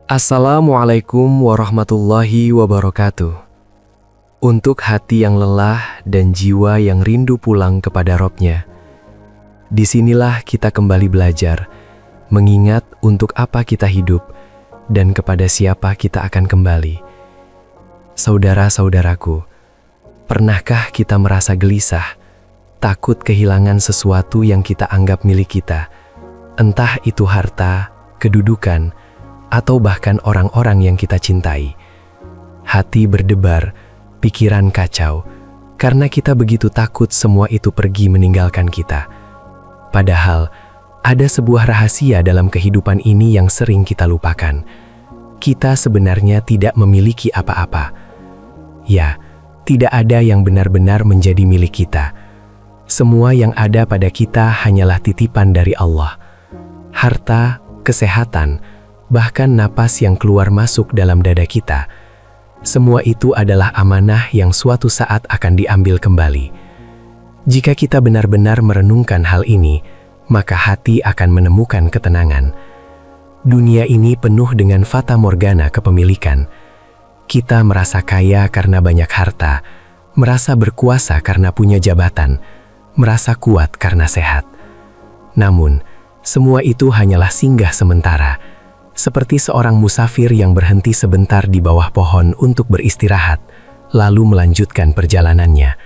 Assalamualaikum warahmatullahi wabarakatuh. Untuk hati yang lelah dan jiwa yang rindu pulang kepada Robnya, disinilah kita kembali belajar, mengingat untuk apa kita hidup dan kepada siapa kita akan kembali. Saudara-saudaraku, pernahkah kita merasa gelisah, takut kehilangan sesuatu yang kita anggap milik kita, entah itu harta, kedudukan, atau bahkan orang-orang yang kita cintai? Hati berdebar, pikiran kacau, karena kita begitu takut semua itu pergi meninggalkan kita. Padahal, ada sebuah rahasia dalam kehidupan ini yang sering kita lupakan. Kita sebenarnya tidak memiliki apa-apa. Ya, tidak ada yang benar-benar menjadi milik kita. Semua yang ada pada kita hanyalah titipan dari Allah. Harta, kesehatan, bahkan napas yang keluar masuk dalam dada kita. Semua itu adalah amanah yang suatu saat akan diambil kembali. Jika kita benar-benar merenungkan hal ini, maka hati akan menemukan ketenangan. Dunia ini penuh dengan fata morgana kepemilikan. Kita merasa kaya karena banyak harta, merasa berkuasa karena punya jabatan, merasa kuat karena sehat. Namun, semua itu hanyalah singgah sementara, seperti seorang musafir yang berhenti sebentar di bawah pohon untuk beristirahat, lalu melanjutkan perjalanannya.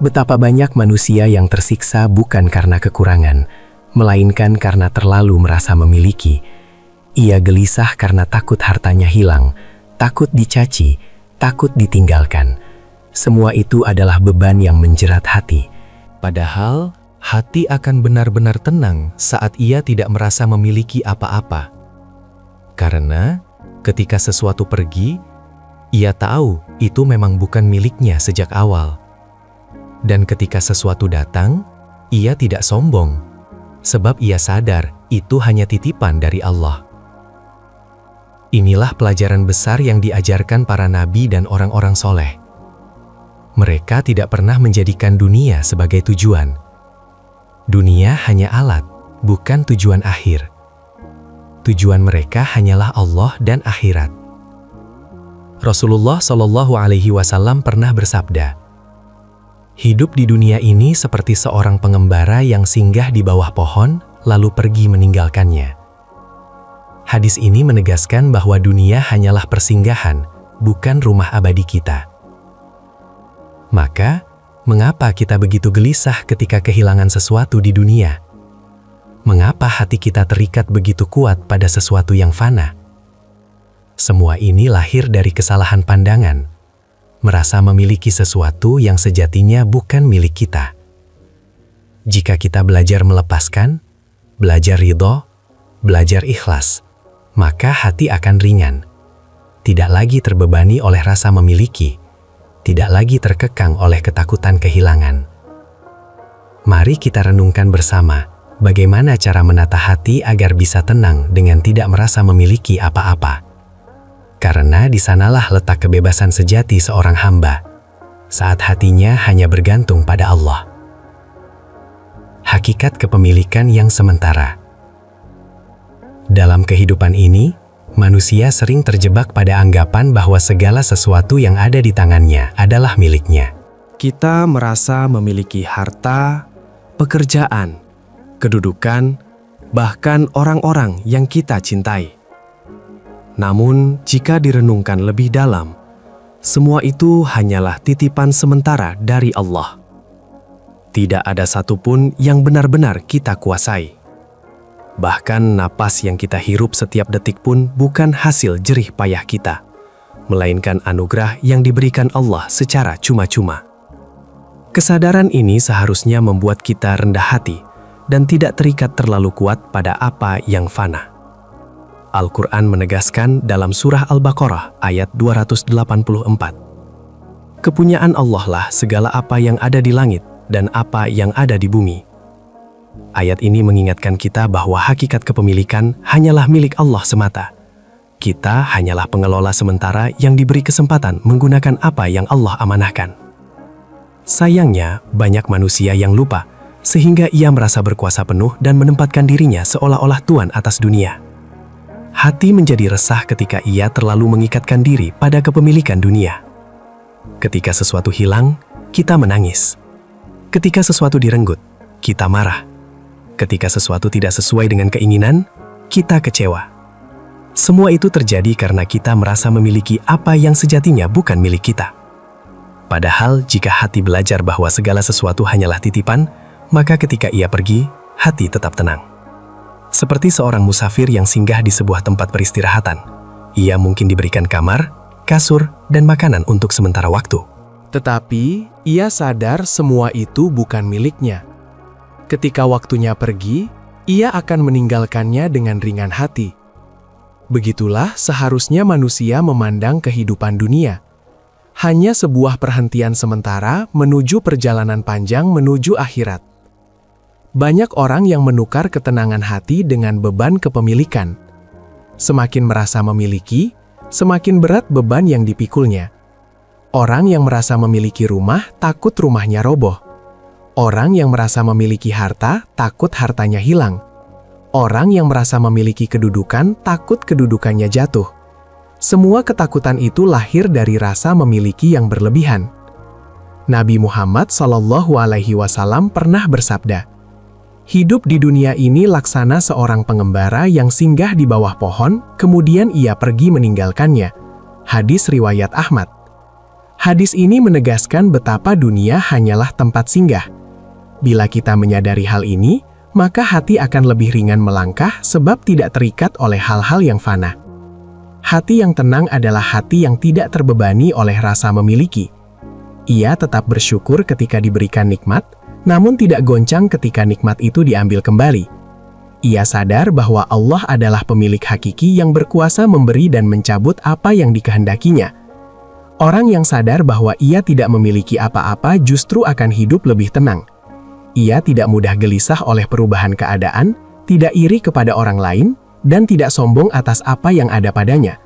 Betapa banyak manusia yang tersiksa bukan karena kekurangan, melainkan karena terlalu merasa memiliki. Ia gelisah karena takut hartanya hilang, takut dicaci, takut ditinggalkan. Semua itu adalah beban yang menjerat hati. Padahal, hati akan benar-benar tenang saat ia tidak merasa memiliki apa-apa. Karena ketika sesuatu pergi, ia tahu itu memang bukan miliknya sejak awal. Dan ketika sesuatu datang, ia tidak sombong, sebab ia sadar itu hanya titipan dari Allah. Inilah pelajaran besar yang diajarkan para nabi dan orang-orang soleh. Mereka tidak pernah menjadikan dunia sebagai tujuan. Dunia hanya alat, bukan tujuan akhir. Tujuan mereka hanyalah Allah dan akhirat. Rasulullah Shallallahu Alaihi Wasallam pernah bersabda, "Hidup di dunia ini seperti seorang pengembara yang singgah di bawah pohon, lalu pergi meninggalkannya." Hadis ini menegaskan bahwa dunia hanyalah persinggahan, bukan rumah abadi kita. Maka, mengapa kita begitu gelisah ketika kehilangan sesuatu di dunia? Mengapa hati kita terikat begitu kuat pada sesuatu yang fana? Semua ini lahir dari kesalahan pandangan, merasa memiliki sesuatu yang sejatinya bukan milik kita. Jika kita belajar melepaskan, belajar ridho, belajar ikhlas, maka hati akan ringan. Tidak lagi terbebani oleh rasa memiliki, tidak lagi terkekang oleh ketakutan kehilangan. Mari kita renungkan bersama, bagaimana cara menata hati agar bisa tenang dengan tidak merasa memiliki apa-apa. Karena di sanalah letak kebebasan sejati seorang hamba, saat hatinya hanya bergantung pada Allah. Hakikat kepemilikan yang sementara. Dalam kehidupan ini, manusia sering terjebak pada anggapan bahwa segala sesuatu yang ada di tangannya adalah miliknya. Kita merasa memiliki harta, pekerjaan, kedudukan, bahkan orang-orang yang kita cintai. Namun, jika direnungkan lebih dalam, semua itu hanyalah titipan sementara dari Allah. Tidak ada satupun yang benar-benar kita kuasai. Bahkan napas yang kita hirup setiap detik pun bukan hasil jerih payah kita, melainkan anugerah yang diberikan Allah secara cuma-cuma. Kesadaran ini seharusnya membuat kita rendah hati dan tidak terikat terlalu kuat pada apa yang fana. Al-Quran menegaskan dalam surah Al-Baqarah ayat 284. Kepunyaan Allah lah segala apa yang ada di langit dan apa yang ada di bumi. Ayat ini mengingatkan kita bahwa hakikat kepemilikan hanyalah milik Allah semata. Kita hanyalah pengelola sementara yang diberi kesempatan menggunakan apa yang Allah amanahkan. Sayangnya, banyak manusia yang lupa, sehingga ia merasa berkuasa penuh dan menempatkan dirinya seolah-olah tuan atas dunia. Hati menjadi resah ketika ia terlalu mengikatkan diri pada kepemilikan dunia. Ketika sesuatu hilang, kita menangis. Ketika sesuatu direnggut, kita marah. Ketika sesuatu tidak sesuai dengan keinginan, kita kecewa. Semua itu terjadi karena kita merasa memiliki apa yang sejatinya bukan milik kita. Padahal jika hati belajar bahwa segala sesuatu hanyalah titipan, maka ketika ia pergi, hati tetap tenang. Seperti seorang musafir yang singgah di sebuah tempat peristirahatan. Ia mungkin diberikan kamar, kasur, dan makanan untuk sementara waktu. Tetapi, ia sadar semua itu bukan miliknya. Ketika waktunya pergi, ia akan meninggalkannya dengan ringan hati. Begitulah seharusnya manusia memandang kehidupan dunia. Hanya sebuah perhentian sementara menuju perjalanan panjang menuju akhirat. Banyak orang yang menukar ketenangan hati dengan beban kepemilikan. Semakin merasa memiliki, semakin berat beban yang dipikulnya. Orang yang merasa memiliki rumah takut rumahnya roboh. Orang yang merasa memiliki harta takut hartanya hilang. Orang yang merasa memiliki kedudukan takut kedudukannya jatuh. Semua ketakutan itu lahir dari rasa memiliki yang berlebihan. Nabi Muhammad SAW pernah bersabda, "Hidup di dunia ini laksana seorang pengembara yang singgah di bawah pohon, kemudian ia pergi meninggalkannya." Hadis riwayat Ahmad. Hadis ini menegaskan betapa dunia hanyalah tempat singgah. Bila kita menyadari hal ini, maka hati akan lebih ringan melangkah sebab tidak terikat oleh hal-hal yang fana. Hati yang tenang adalah hati yang tidak terbebani oleh rasa memiliki. Ia tetap bersyukur ketika diberikan nikmat, namun tidak goncang ketika nikmat itu diambil kembali. Ia sadar bahwa Allah adalah pemilik hakiki yang berkuasa memberi dan mencabut apa yang dikehendakinya. Orang yang sadar bahwa ia tidak memiliki apa-apa justru akan hidup lebih tenang. Ia tidak mudah gelisah oleh perubahan keadaan, tidak iri kepada orang lain, dan tidak sombong atas apa yang ada padanya.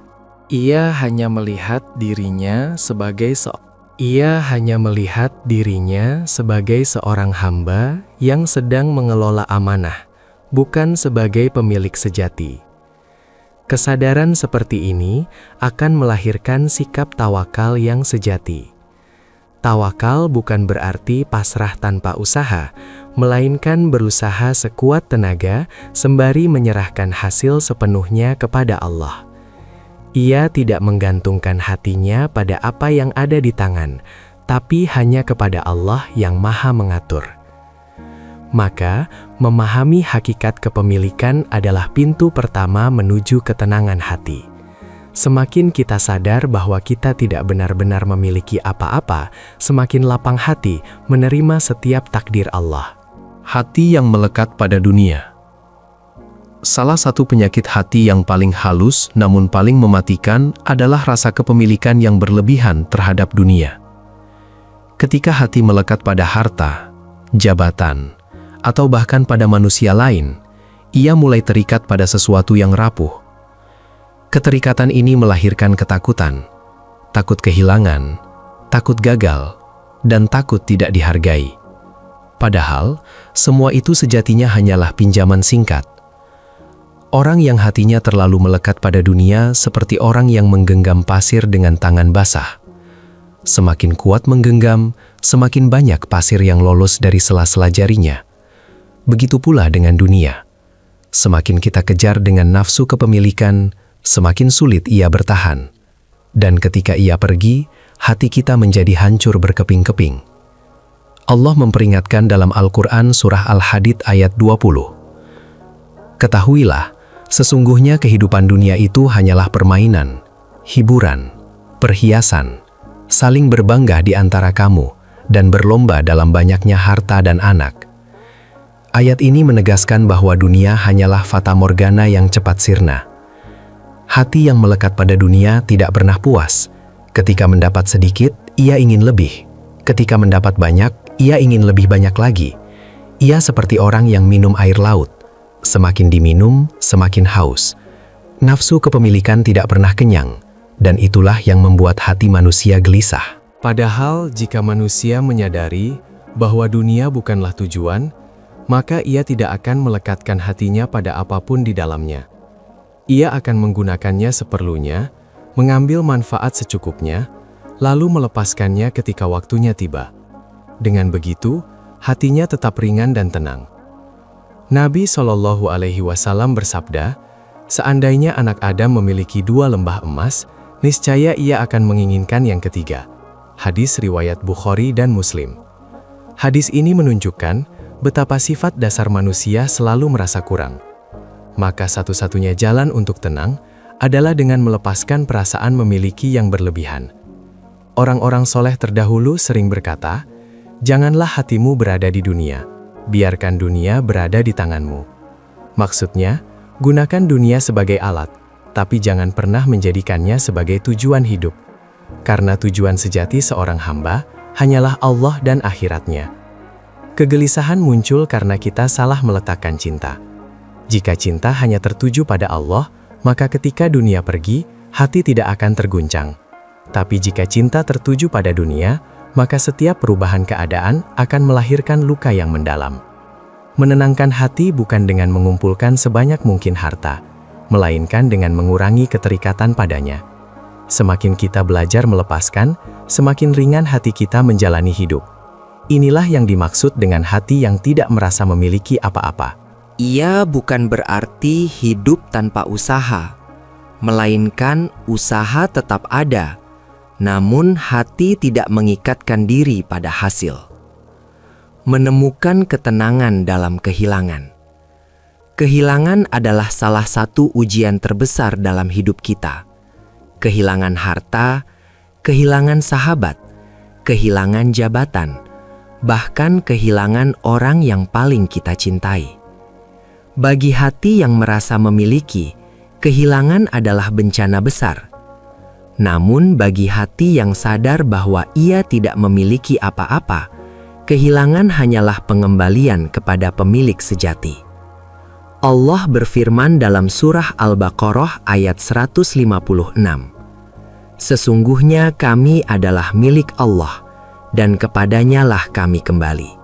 Ia hanya melihat dirinya sebagai seorang hamba yang sedang mengelola amanah, bukan sebagai pemilik sejati. Kesadaran seperti ini akan melahirkan sikap tawakal yang sejati. Tawakal bukan berarti pasrah tanpa usaha, melainkan berusaha sekuat tenaga sembari menyerahkan hasil sepenuhnya kepada Allah. Ia tidak menggantungkan hatinya pada apa yang ada di tangan, tapi hanya kepada Allah yang Maha Mengatur. Maka, memahami hakikat kepemilikan adalah pintu pertama menuju ketenangan hati. Semakin kita sadar bahwa kita tidak benar-benar memiliki apa-apa, semakin lapang hati menerima setiap takdir Allah. Hati yang melekat pada dunia. Salah satu penyakit hati yang paling halus namun paling mematikan adalah rasa kepemilikan yang berlebihan terhadap dunia. Ketika hati melekat pada harta, jabatan, atau bahkan pada manusia lain, ia mulai terikat pada sesuatu yang rapuh. Keterikatan ini melahirkan ketakutan, takut kehilangan, takut gagal, dan takut tidak dihargai. Padahal, semua itu sejatinya hanyalah pinjaman singkat. Orang yang hatinya terlalu melekat pada dunia seperti orang yang menggenggam pasir dengan tangan basah. Semakin kuat menggenggam, semakin banyak pasir yang lolos dari sela-sela jarinya. Begitu pula dengan dunia. Semakin kita kejar dengan nafsu kepemilikan, semakin sulit ia bertahan. Dan ketika ia pergi, hati kita menjadi hancur berkeping-keping. Allah memperingatkan dalam Al-Quran surah Al-Hadid ayat 20. Ketahuilah, sesungguhnya kehidupan dunia itu hanyalah permainan, hiburan, perhiasan, saling berbangga di antara kamu, dan berlomba dalam banyaknya harta dan anak. Ayat ini menegaskan bahwa dunia hanyalah fata morgana yang cepat sirna. Hati yang melekat pada dunia tidak pernah puas. Ketika mendapat sedikit, ia ingin lebih. Ketika mendapat banyak, ia ingin lebih banyak lagi. Ia seperti orang yang minum air laut. Semakin diminum, semakin haus. Nafsu kepemilikan tidak pernah kenyang, dan itulah yang membuat hati manusia gelisah. Padahal jika manusia menyadari bahwa dunia bukanlah tujuan, maka ia tidak akan melekatkan hatinya pada apapun di dalamnya. ia akan menggunakannya seperlunya, mengambil manfaat secukupnya, lalu melepaskannya ketika waktunya tiba. Dengan begitu, hatinya tetap ringan dan tenang. Nabi Shallallahu Alaihi Wasallam bersabda, seandainya anak Adam memiliki 2 lembah emas, niscaya ia akan menginginkan yang ketiga. Hadis riwayat Bukhari dan Muslim. Hadis ini menunjukkan betapa sifat dasar manusia selalu merasa kurang. Maka satu-satunya jalan untuk tenang adalah dengan melepaskan perasaan memiliki yang berlebihan. Orang-orang soleh terdahulu sering berkata, janganlah hatimu berada di dunia, biarkan dunia berada di tanganmu. Maksudnya, gunakan dunia sebagai alat, tapi jangan pernah menjadikannya sebagai tujuan hidup. Karena tujuan sejati seorang hamba hanyalah Allah dan akhiratnya. Kegelisahan muncul karena kita salah meletakkan cinta. Jika cinta hanya tertuju pada Allah, maka ketika dunia pergi, hati tidak akan terguncang. Tapi jika cinta tertuju pada dunia, maka setiap perubahan keadaan akan melahirkan luka yang mendalam. Menenangkan hati bukan dengan mengumpulkan sebanyak mungkin harta, melainkan dengan mengurangi keterikatan padanya. Semakin kita belajar melepaskan, semakin ringan hati kita menjalani hidup. Inilah yang dimaksud dengan hati yang tidak merasa memiliki apa-apa. Ia bukan berarti hidup tanpa usaha, melainkan usaha tetap ada, namun hati tidak mengikatkan diri pada hasil. Menemukan ketenangan dalam kehilangan. Kehilangan adalah salah satu ujian terbesar dalam hidup kita. Kehilangan harta, kehilangan sahabat, kehilangan jabatan, bahkan kehilangan orang yang paling kita cintai. Bagi hati yang merasa memiliki, kehilangan adalah bencana besar. Namun bagi hati yang sadar bahwa ia tidak memiliki apa-apa, kehilangan hanyalah pengembalian kepada pemilik sejati. Allah berfirman dalam surah Al-Baqarah ayat 156. Sesungguhnya kami adalah milik Allah, dan kepadanya lah kami kembali.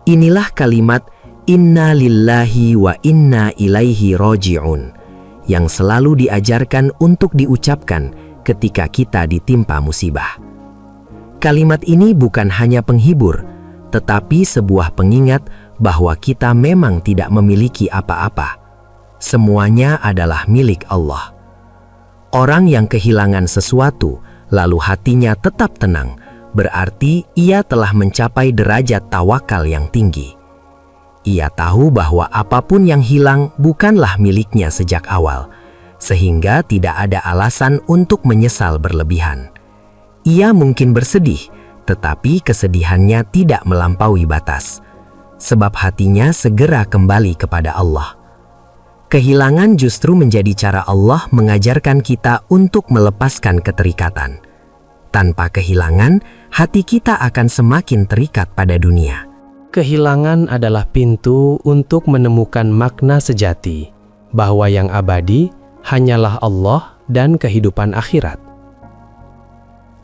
Inilah kalimat Inna lillahi wa inna ilaihi roji'un yang selalu diajarkan untuk diucapkan ketika kita ditimpa musibah. Kalimat ini bukan hanya penghibur, tetapi sebuah pengingat bahwa kita memang tidak memiliki apa-apa. Semuanya adalah milik Allah. Orang yang kehilangan sesuatu, lalu hatinya tetap tenang, berarti ia telah mencapai derajat tawakal yang tinggi. Ia tahu bahwa apapun yang hilang bukanlah miliknya sejak awal, sehingga tidak ada alasan untuk menyesal berlebihan. Ia mungkin bersedih, tetapi kesedihannya tidak melampaui batas, sebab hatinya segera kembali kepada Allah. Kehilangan justru menjadi cara Allah mengajarkan kita untuk melepaskan keterikatan. Tanpa kehilangan, hati kita akan semakin terikat pada dunia. Kehilangan adalah pintu untuk menemukan makna sejati, bahwa yang abadi hanyalah Allah dan kehidupan akhirat.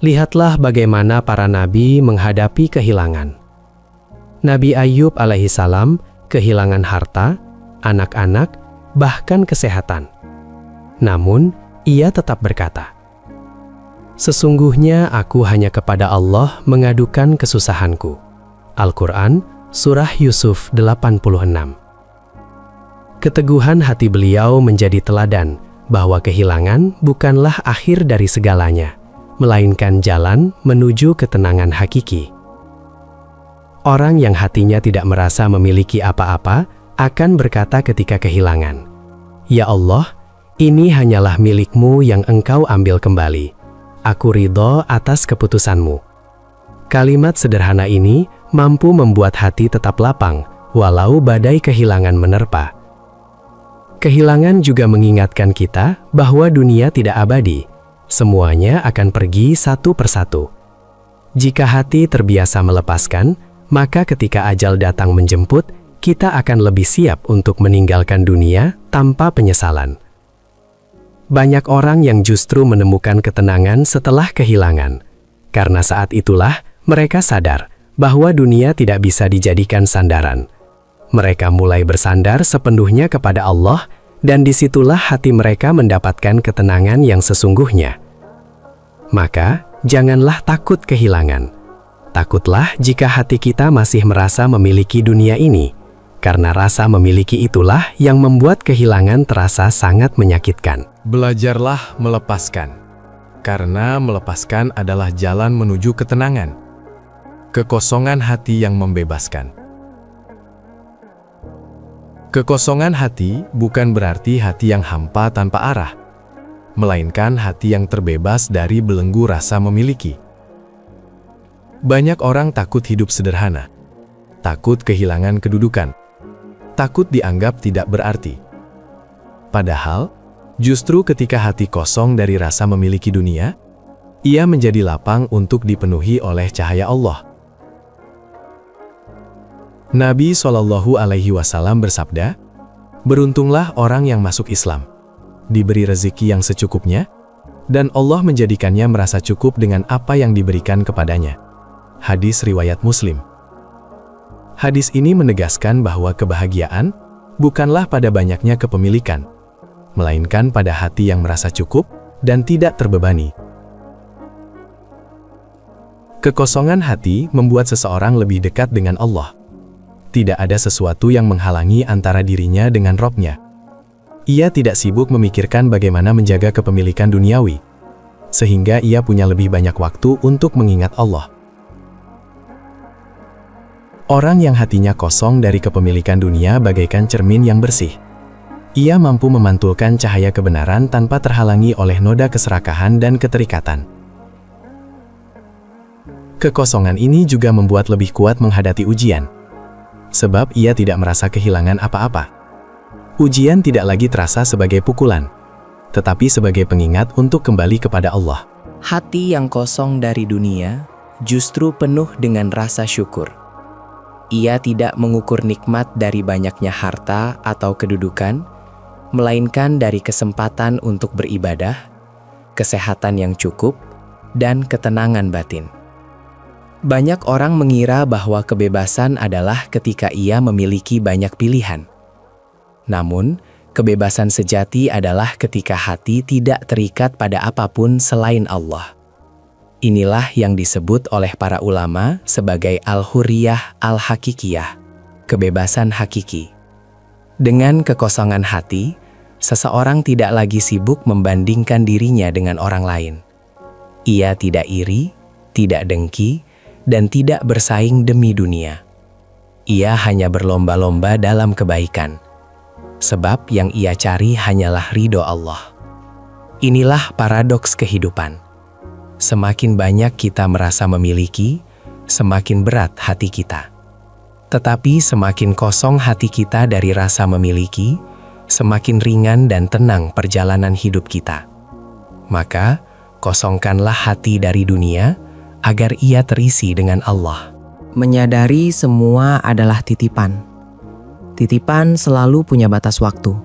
Lihatlah bagaimana para nabi menghadapi kehilangan. Nabi Ayub alaihissalam kehilangan harta, anak-anak, bahkan kesehatan. Namun, ia tetap berkata, "Sesungguhnya aku hanya kepada Allah mengadukan kesusahanku." Al-Quran, Surah Yusuf 86. Keteguhan hati beliau menjadi teladan bahwa kehilangan bukanlah akhir dari segalanya, melainkan jalan menuju ketenangan hakiki. Orang yang hatinya tidak merasa memiliki apa-apa akan berkata ketika kehilangan, "Ya Allah, ini hanyalah milikmu yang Engkau ambil kembali. Aku ridho atas keputusanmu." Kalimat sederhana ini mampu membuat hati tetap lapang, walau badai kehilangan menerpa. Kehilangan juga mengingatkan kita bahwa dunia tidak abadi. Semuanya akan pergi satu persatu. Jika hati terbiasa melepaskan, maka ketika ajal datang menjemput, kita akan lebih siap untuk meninggalkan dunia tanpa penyesalan. Banyak orang yang justru menemukan ketenangan setelah kehilangan. Karena saat itulah mereka sadar bahwa dunia tidak bisa dijadikan sandaran. Mereka mulai bersandar sepenuhnya kepada Allah dan disitulah hati mereka mendapatkan ketenangan yang sesungguhnya. Maka, janganlah takut kehilangan. Takutlah jika hati kita masih merasa memiliki dunia ini, karena rasa memiliki itulah yang membuat kehilangan terasa sangat menyakitkan. Belajarlah melepaskan, karena melepaskan adalah jalan menuju ketenangan. Kekosongan hati yang membebaskan. Kekosongan hati bukan berarti hati yang hampa tanpa arah, melainkan hati yang terbebas dari belenggu rasa memiliki. Banyak orang takut hidup sederhana, takut kehilangan kedudukan, takut dianggap tidak berarti. Padahal, justru ketika hati kosong dari rasa memiliki dunia, ia menjadi lapang untuk dipenuhi oleh cahaya Allah. Nabi SAW bersabda, "Beruntunglah orang yang masuk Islam, diberi rezeki yang secukupnya, dan Allah menjadikannya merasa cukup dengan apa yang diberikan kepadanya." Hadis riwayat Muslim. Hadis ini menegaskan bahwa kebahagiaan bukanlah pada banyaknya kepemilikan, melainkan pada hati yang merasa cukup dan tidak terbebani. Kekosongan hati membuat seseorang lebih dekat dengan Allah. Tidak ada sesuatu yang menghalangi antara dirinya dengan Rob-nya. Ia tidak sibuk memikirkan bagaimana menjaga kepemilikan duniawi, sehingga ia punya lebih banyak waktu untuk mengingat Allah. Orang yang hatinya kosong dari kepemilikan dunia bagaikan cermin yang bersih. Ia mampu memantulkan cahaya kebenaran tanpa terhalangi oleh noda keserakahan dan keterikatan. Kekosongan ini juga membuat lebih kuat menghadapi ujian, sebab ia tidak merasa kehilangan apa-apa. Ujian tidak lagi terasa sebagai pukulan, tetapi sebagai pengingat untuk kembali kepada Allah. Hati yang kosong dari dunia justru penuh dengan rasa syukur. Ia tidak mengukur nikmat dari banyaknya harta atau kedudukan, melainkan dari kesempatan untuk beribadah, kesehatan yang cukup, dan ketenangan batin. Banyak orang mengira bahwa kebebasan adalah ketika ia memiliki banyak pilihan. Namun, kebebasan sejati adalah ketika hati tidak terikat pada apapun selain Allah. Inilah yang disebut oleh para ulama sebagai al-hurriyah al-hakikiyah, kebebasan hakiki. Dengan kekosongan hati, seseorang tidak lagi sibuk membandingkan dirinya dengan orang lain. Ia tidak iri, tidak dengki, dan tidak bersaing demi dunia. Ia hanya berlomba-lomba dalam kebaikan, sebab yang ia cari hanyalah ridho Allah. Inilah paradoks kehidupan. Semakin banyak kita merasa memiliki, semakin berat hati kita. Tetapi semakin kosong hati kita dari rasa memiliki, semakin ringan dan tenang perjalanan hidup kita. Maka, kosongkanlah hati dari dunia, agar ia terisi dengan Allah. Menyadari semua adalah titipan. Titipan selalu punya batas waktu.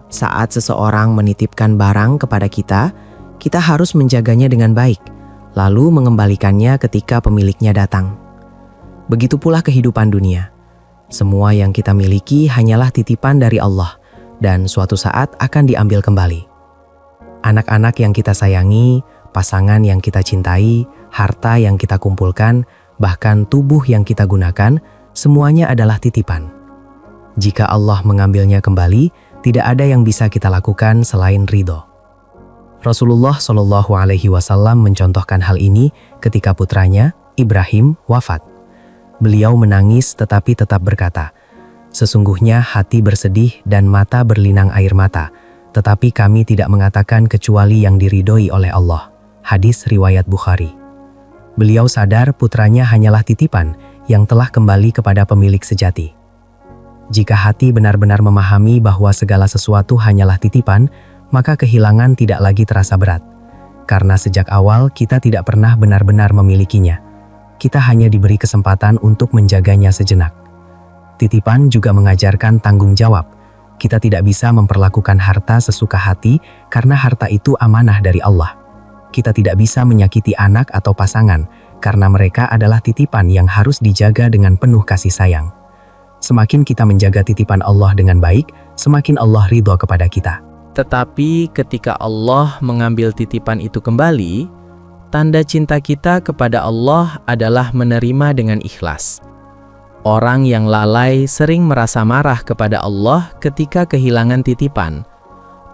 Saat seseorang menitipkan barang kepada kita, kita harus menjaganya dengan baik, lalu mengembalikannya ketika pemiliknya datang. Begitu pula kehidupan dunia. Semua yang kita miliki hanyalah titipan dari Allah, dan suatu saat akan diambil kembali. Anak-anak yang kita sayangi, pasangan yang kita cintai, harta yang kita kumpulkan, bahkan tubuh yang kita gunakan, semuanya adalah titipan. Jika Allah mengambilnya kembali, tidak ada yang bisa kita lakukan selain ridho. Rasulullah SAW mencontohkan hal ini ketika putranya, Ibrahim, wafat. Beliau menangis tetapi tetap berkata, "Sesungguhnya hati bersedih dan mata berlinang air mata, tetapi kami tidak mengatakan kecuali yang diridhoi oleh Allah." Hadis riwayat Bukhari. Beliau sadar putranya hanyalah titipan yang telah kembali kepada pemilik sejati. Jika hati benar-benar memahami bahwa segala sesuatu hanyalah titipan, maka kehilangan tidak lagi terasa berat. Karena sejak awal kita tidak pernah benar-benar memilikinya. Kita hanya diberi kesempatan untuk menjaganya sejenak. Titipan juga mengajarkan tanggung jawab. Kita tidak bisa memperlakukan harta sesuka hati karena harta itu amanah dari Allah. Kita tidak bisa menyakiti anak atau pasangan karena mereka adalah titipan yang harus dijaga dengan penuh kasih sayang. Semakin kita menjaga titipan Allah dengan baik, semakin Allah ridho kepada kita. Tetapi ketika Allah mengambil titipan itu kembali, tanda cinta kita kepada Allah adalah menerima dengan ikhlas. Orang yang lalai sering merasa marah kepada Allah ketika kehilangan titipan.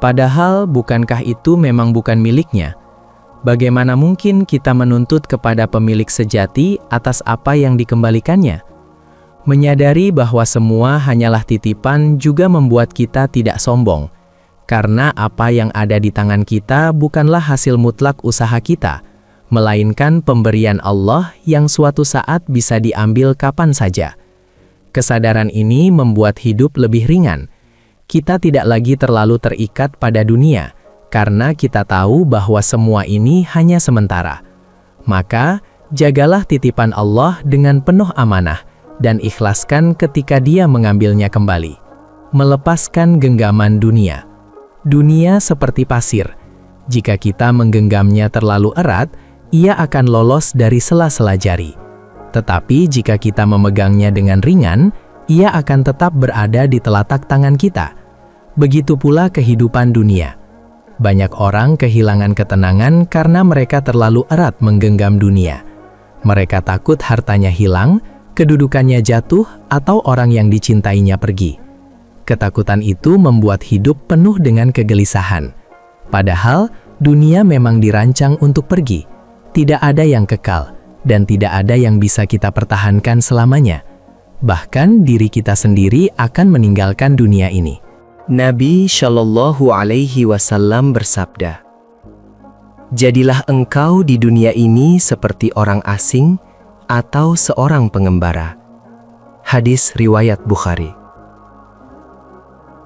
Padahal bukankah itu memang bukan miliknya? Bagaimana mungkin kita menuntut kepada pemilik sejati atas apa yang dikembalikannya? Menyadari bahwa semua hanyalah titipan juga membuat kita tidak sombong. Karena apa yang ada di tangan kita bukanlah hasil mutlak usaha kita, melainkan pemberian Allah yang suatu saat bisa diambil kapan saja. Kesadaran ini membuat hidup lebih ringan. Kita tidak lagi terlalu terikat pada dunia, karena kita tahu bahwa semua ini hanya sementara. Maka, jagalah titipan Allah dengan penuh amanah, dan ikhlaskan ketika Dia mengambilnya kembali. Melepaskan genggaman dunia. Dunia seperti pasir. Jika kita menggenggamnya terlalu erat, ia akan lolos dari sela-sela jari. Tetapi jika kita memegangnya dengan ringan, ia akan tetap berada di telapak tangan kita. Begitu pula kehidupan dunia. Banyak orang kehilangan ketenangan karena mereka terlalu erat menggenggam dunia. Mereka takut hartanya hilang, kedudukannya jatuh, atau orang yang dicintainya pergi. Ketakutan itu membuat hidup penuh dengan kegelisahan. Padahal, dunia memang dirancang untuk pergi. Tidak ada yang kekal, dan tidak ada yang bisa kita pertahankan selamanya. Bahkan diri kita sendiri akan meninggalkan dunia ini. Nabi Shallallahu Alaihi Wasallam bersabda, "Jadilah engkau di dunia ini seperti orang asing atau seorang pengembara." Hadis riwayat Bukhari.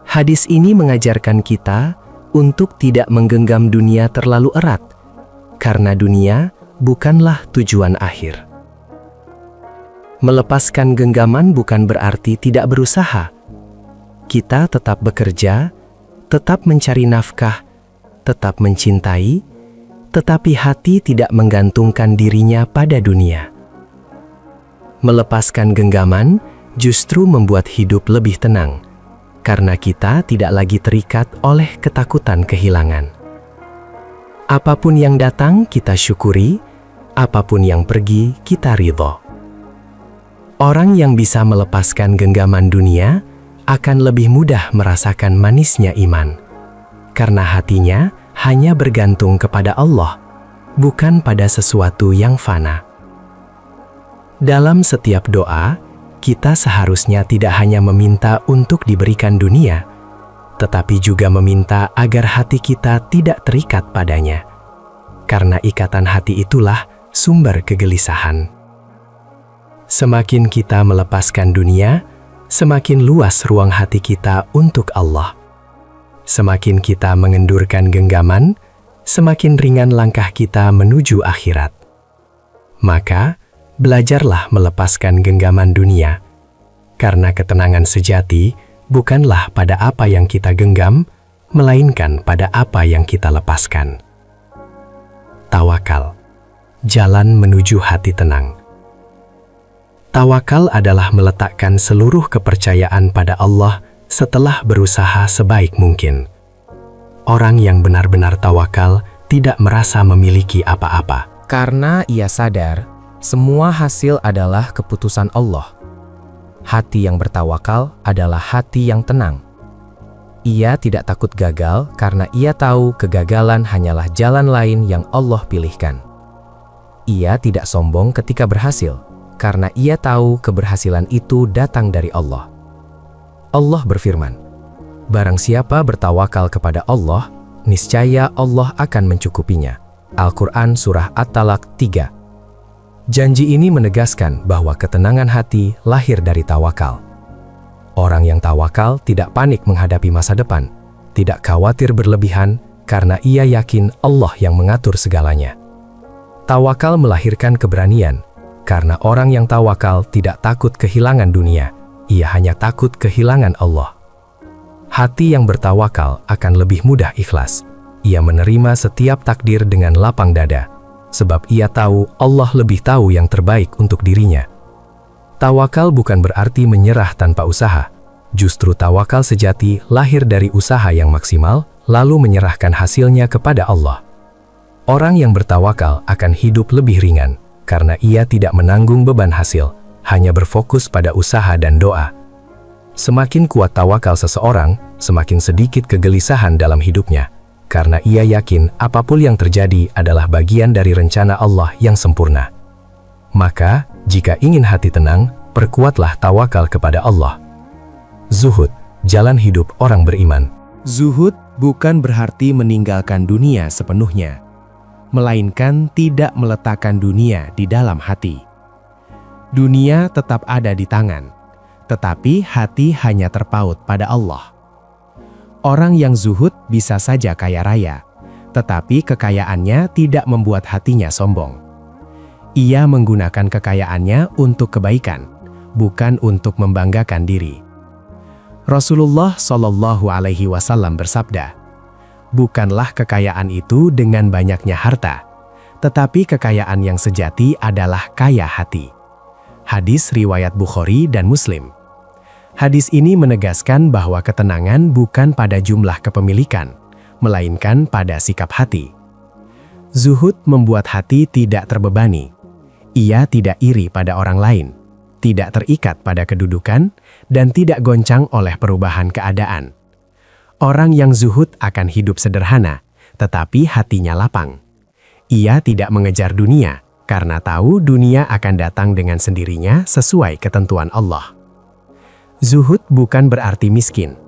Hadis ini mengajarkan kita untuk tidak menggenggam dunia terlalu erat, karena dunia bukanlah tujuan akhir. Melepaskan genggaman bukan berarti tidak berusaha. Kita tetap bekerja, tetap mencari nafkah, tetap mencintai, tetapi hati tidak menggantungkan dirinya pada dunia. Melepaskan genggaman justru membuat hidup lebih tenang, karena kita tidak lagi terikat oleh ketakutan kehilangan. Apapun yang datang kita syukuri, apapun yang pergi kita ridho. Orang yang bisa melepaskan genggaman dunia akan lebih mudah merasakan manisnya iman, karena hatinya hanya bergantung kepada Allah, bukan pada sesuatu yang fana. Dalam setiap doa, kita seharusnya tidak hanya meminta untuk diberikan dunia, tetapi juga meminta agar hati kita tidak terikat padanya, karena ikatan hati itulah sumber kegelisahan. Semakin kita melepaskan dunia, semakin luas ruang hati kita untuk Allah. Semakin kita mengendurkan genggaman, semakin ringan langkah kita menuju akhirat. Maka, belajarlah melepaskan genggaman dunia, karena ketenangan sejati bukanlah pada apa yang kita genggam, melainkan pada apa yang kita lepaskan. Tawakal, jalan menuju hati tenang. Tawakal adalah meletakkan seluruh kepercayaan pada Allah setelah berusaha sebaik mungkin. Orang yang benar-benar tawakal tidak merasa memiliki apa-apa. Karena ia sadar, semua hasil adalah keputusan Allah. Hati yang bertawakal adalah hati yang tenang. Ia tidak takut gagal karena ia tahu kegagalan hanyalah jalan lain yang Allah pilihkan. Ia tidak sombong ketika berhasil, karena ia tahu keberhasilan itu datang dari Allah. Allah berfirman, "Barang siapa bertawakal kepada Allah, niscaya Allah akan mencukupinya." Al-Quran Surah At-Talaq 3. Janji ini menegaskan bahwa ketenangan hati lahir dari tawakal. Orang yang tawakal tidak panik menghadapi masa depan, tidak khawatir berlebihan karena ia yakin Allah yang mengatur segalanya. Tawakal melahirkan keberanian, karena orang yang tawakal tidak takut kehilangan dunia, ia hanya takut kehilangan Allah. Hati yang bertawakal akan lebih mudah ikhlas. Ia menerima setiap takdir dengan lapang dada, sebab ia tahu Allah lebih tahu yang terbaik untuk dirinya. Tawakal bukan berarti menyerah tanpa usaha, Justru tawakal sejati lahir dari usaha yang maksimal, lalu menyerahkan hasilnya kepada Allah. Orang yang bertawakal akan hidup lebih ringan, karena ia tidak menanggung beban hasil, hanya berfokus pada usaha dan doa. Semakin kuat tawakal seseorang, semakin sedikit kegelisahan dalam hidupnya, karena ia yakin apapun yang terjadi adalah bagian dari rencana Allah yang sempurna. Maka, jika ingin hati tenang, perkuatlah tawakal kepada Allah. Zuhud, jalan hidup orang beriman. Zuhud bukan berarti meninggalkan dunia sepenuhnya, melainkan tidak meletakkan dunia di dalam hati. Dunia tetap ada di tangan, tetapi hati hanya terpaut pada Allah. Orang yang zuhud bisa saja kaya raya, tetapi kekayaannya tidak membuat hatinya sombong. Ia menggunakan kekayaannya untuk kebaikan, bukan untuk membanggakan diri. Rasulullah Shallallahu Alaihi Wasallam bersabda, "Bukanlah kekayaan itu dengan banyaknya harta, tetapi kekayaan yang sejati adalah kaya hati." Hadis riwayat Bukhari dan Muslim. Hadis ini menegaskan bahwa ketenangan bukan pada jumlah kepemilikan, melainkan pada sikap hati. Zuhud membuat hati tidak terbebani. Ia tidak iri pada orang lain, tidak terikat pada kedudukan, dan tidak goncang oleh perubahan keadaan. Orang yang zuhud akan hidup sederhana, tetapi hatinya lapang. Ia tidak mengejar dunia, karena tahu dunia akan datang dengan sendirinya sesuai ketentuan Allah. Zuhud bukan berarti miskin.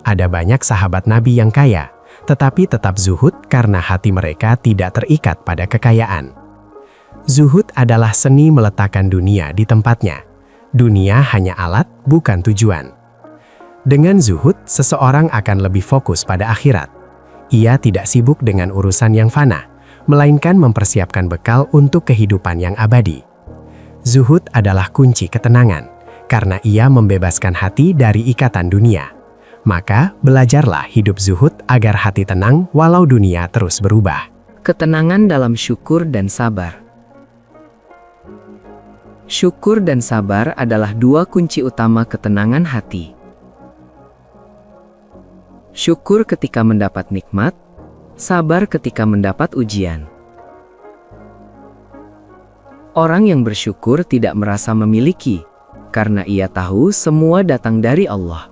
Ada banyak sahabat Nabi yang kaya, tetapi tetap zuhud karena hati mereka tidak terikat pada kekayaan. Zuhud adalah seni meletakkan dunia di tempatnya. Dunia hanya alat, bukan tujuan. Dengan zuhud, seseorang akan lebih fokus pada akhirat. Ia tidak sibuk dengan urusan yang fana, melainkan mempersiapkan bekal untuk kehidupan yang abadi. Zuhud adalah kunci ketenangan, karena ia membebaskan hati dari ikatan dunia. Maka, belajarlah hidup zuhud agar hati tenang walau dunia terus berubah. Ketenangan dalam syukur dan sabar. Syukur dan sabar adalah dua kunci utama ketenangan hati. Syukur ketika mendapat nikmat, sabar ketika mendapat ujian. Orang yang bersyukur tidak merasa memiliki, karena ia tahu semua datang dari Allah.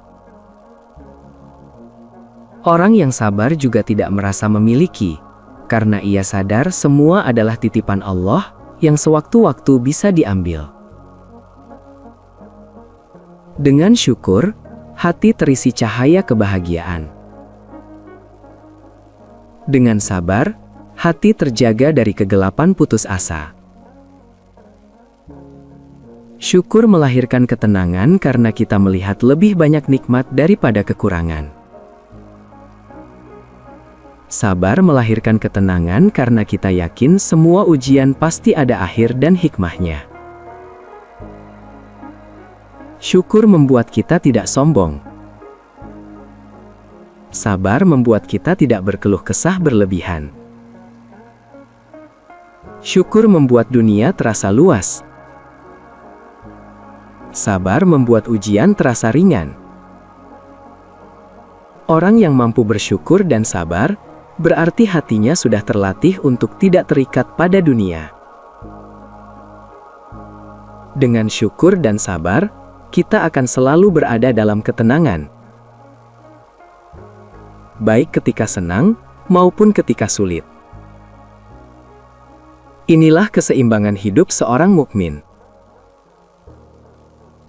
Orang yang sabar juga tidak merasa memiliki, karena ia sadar semua adalah titipan Allah yang sewaktu-waktu bisa diambil. Dengan syukur, hati terisi cahaya kebahagiaan. Dengan sabar, hati terjaga dari kegelapan putus asa. Syukur melahirkan ketenangan karena kita melihat lebih banyak nikmat daripada kekurangan. Sabar melahirkan ketenangan karena kita yakin semua ujian pasti ada akhir dan hikmahnya. Syukur membuat kita tidak sombong. Sabar membuat kita tidak berkeluh kesah berlebihan. Syukur membuat dunia terasa luas. Sabar membuat ujian terasa ringan. Orang yang mampu bersyukur dan sabar, berarti hatinya sudah terlatih untuk tidak terikat pada dunia. Dengan syukur dan sabar, kita akan selalu berada dalam ketenangan. Baik ketika senang, maupun ketika sulit. Inilah keseimbangan hidup seorang mukmin.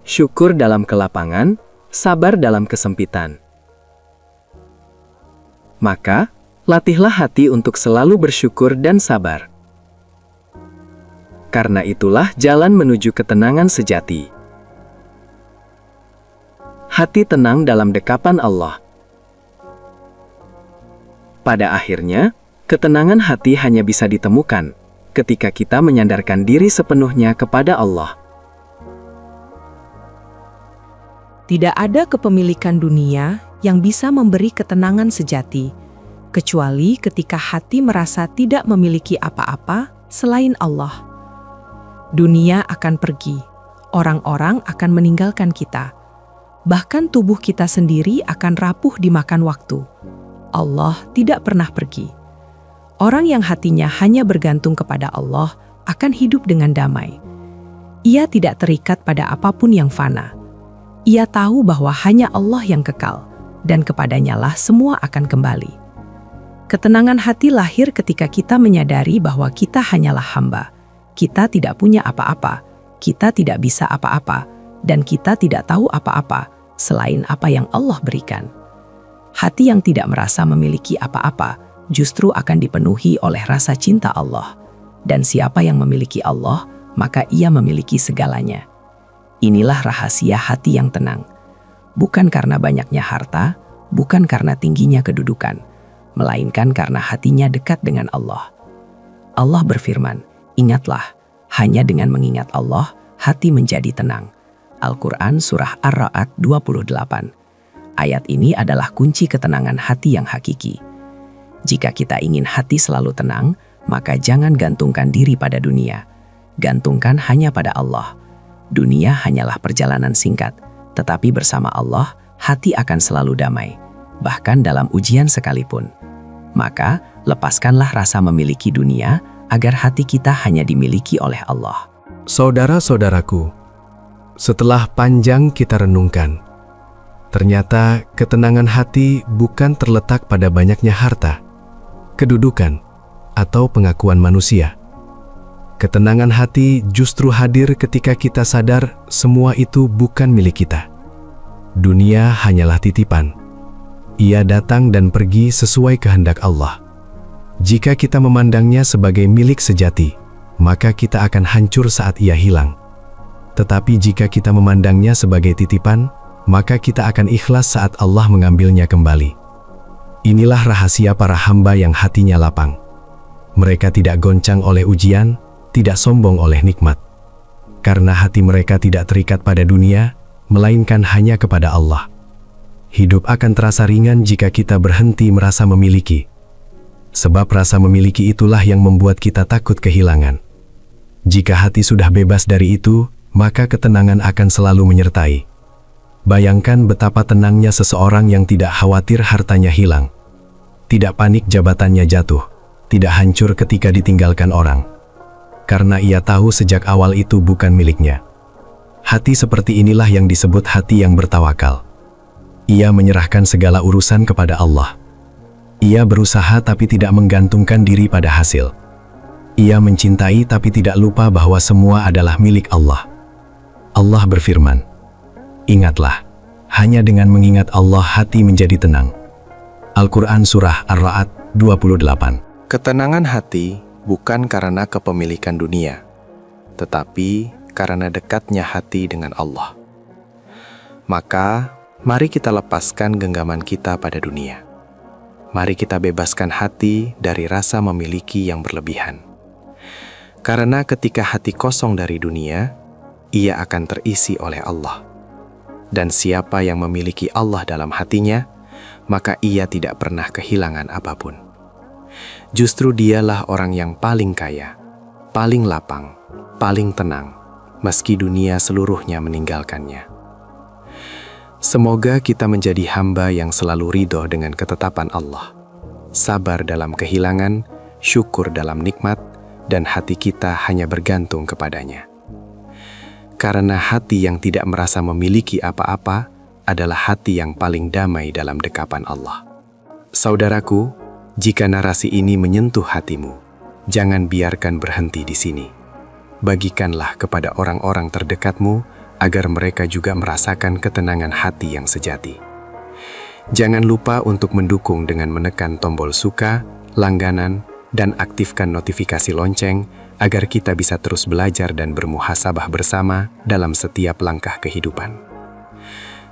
Syukur dalam kelapangan, sabar dalam kesempitan. Maka, latihlah hati untuk selalu bersyukur dan sabar. Karena itulah jalan menuju ketenangan sejati. Hati tenang dalam dekapan Allah. Pada akhirnya, ketenangan hati hanya bisa ditemukan ketika kita menyandarkan diri sepenuhnya kepada Allah. Tidak ada kepemilikan dunia yang bisa memberi ketenangan sejati, kecuali ketika hati merasa tidak memiliki apa-apa selain Allah. Dunia akan pergi, orang-orang akan meninggalkan kita. Bahkan tubuh kita sendiri akan rapuh dimakan waktu. Allah tidak pernah pergi. Orang yang hatinya hanya bergantung kepada Allah akan hidup dengan damai. Ia tidak terikat pada apapun yang fana. Ia tahu bahwa hanya Allah yang kekal, dan kepadanyalah semua akan kembali. Ketenangan hati lahir ketika kita menyadari bahwa kita hanyalah hamba. Kita tidak punya apa-apa, kita tidak bisa apa-apa, dan kita tidak tahu apa-apa selain apa yang Allah berikan. Hati yang tidak merasa memiliki apa-apa justru akan dipenuhi oleh rasa cinta Allah. Dan siapa yang memiliki Allah, maka ia memiliki segalanya. Inilah rahasia hati yang tenang. Bukan karena banyaknya harta, bukan karena tingginya kedudukan, melainkan karena hatinya dekat dengan Allah. Allah berfirman, "Ingatlah, hanya dengan mengingat Allah, hati menjadi tenang." Al-Quran Surah Ar-Ra'd 28. Ayat ini adalah kunci ketenangan hati yang hakiki. Jika kita ingin hati selalu tenang, maka jangan gantungkan diri pada dunia. Gantungkan hanya pada Allah. Dunia hanyalah perjalanan singkat, tetapi bersama Allah, hati akan selalu damai, bahkan dalam ujian sekalipun. Maka, lepaskanlah rasa memiliki dunia, agar hati kita hanya dimiliki oleh Allah. Saudara-saudaraku, setelah panjang kita renungkan, ternyata ketenangan hati bukan terletak pada banyaknya harta, kedudukan, atau pengakuan manusia. Ketenangan hati justru hadir ketika kita sadar semua itu bukan milik kita. Dunia hanyalah titipan. Ia datang dan pergi sesuai kehendak Allah. Jika kita memandangnya sebagai milik sejati, maka kita akan hancur saat ia hilang. Tetapi jika kita memandangnya sebagai titipan, maka kita akan ikhlas saat Allah mengambilnya kembali. Inilah rahasia para hamba yang hatinya lapang. Mereka tidak goncang oleh ujian, tidak sombong oleh nikmat. Karena hati mereka tidak terikat pada dunia, melainkan hanya kepada Allah. Hidup akan terasa ringan jika kita berhenti merasa memiliki. Sebab rasa memiliki itulah yang membuat kita takut kehilangan. Jika hati sudah bebas dari itu, maka ketenangan akan selalu menyertai. Bayangkan betapa tenangnya seseorang yang tidak khawatir hartanya hilang, tidak panik jabatannya jatuh, tidak hancur ketika ditinggalkan orang. Karena ia tahu sejak awal itu bukan miliknya. Hati seperti inilah yang disebut hati yang bertawakal. Ia menyerahkan segala urusan kepada Allah. Ia berusaha tapi tidak menggantungkan diri pada hasil. Ia mencintai tapi tidak lupa bahwa semua adalah milik Allah. Allah berfirman, "Ingatlah, hanya dengan mengingat Allah hati menjadi tenang." Al-Quran Surah Ar-Ra'd 28. Ketenangan hati bukan karena kepemilikan dunia, tetapi karena dekatnya hati dengan Allah. Maka, mari kita lepaskan genggaman kita pada dunia. Mari kita bebaskan hati dari rasa memiliki yang berlebihan. Karena ketika hati kosong dari dunia, ia akan terisi oleh Allah. Dan siapa yang memiliki Allah dalam hatinya, maka ia tidak pernah kehilangan apapun. Justru dialah orang yang paling kaya, paling lapang, paling tenang, meski dunia seluruhnya meninggalkannya. Semoga kita menjadi hamba yang selalu ridho dengan ketetapan Allah, sabar dalam kehilangan, syukur dalam nikmat, dan hati kita hanya bergantung kepadanya. Karena hati yang tidak merasa memiliki apa-apa adalah hati yang paling damai dalam dekapan Allah. Saudaraku, jika narasi ini menyentuh hatimu, jangan biarkan berhenti di sini. Bagikanlah kepada orang-orang terdekatmu agar mereka juga merasakan ketenangan hati yang sejati. Jangan lupa untuk mendukung dengan menekan tombol suka, langganan, dan aktifkan notifikasi lonceng agar kita bisa terus belajar dan bermuhasabah bersama dalam setiap langkah kehidupan.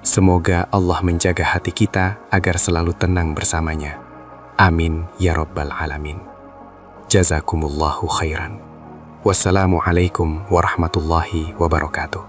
Semoga Allah menjaga hati kita agar selalu tenang bersamanya. Amin ya Rabbal Alamin. Jazakumullahu khairan. Wassalamualaikum warahmatullahi wabarakatuh.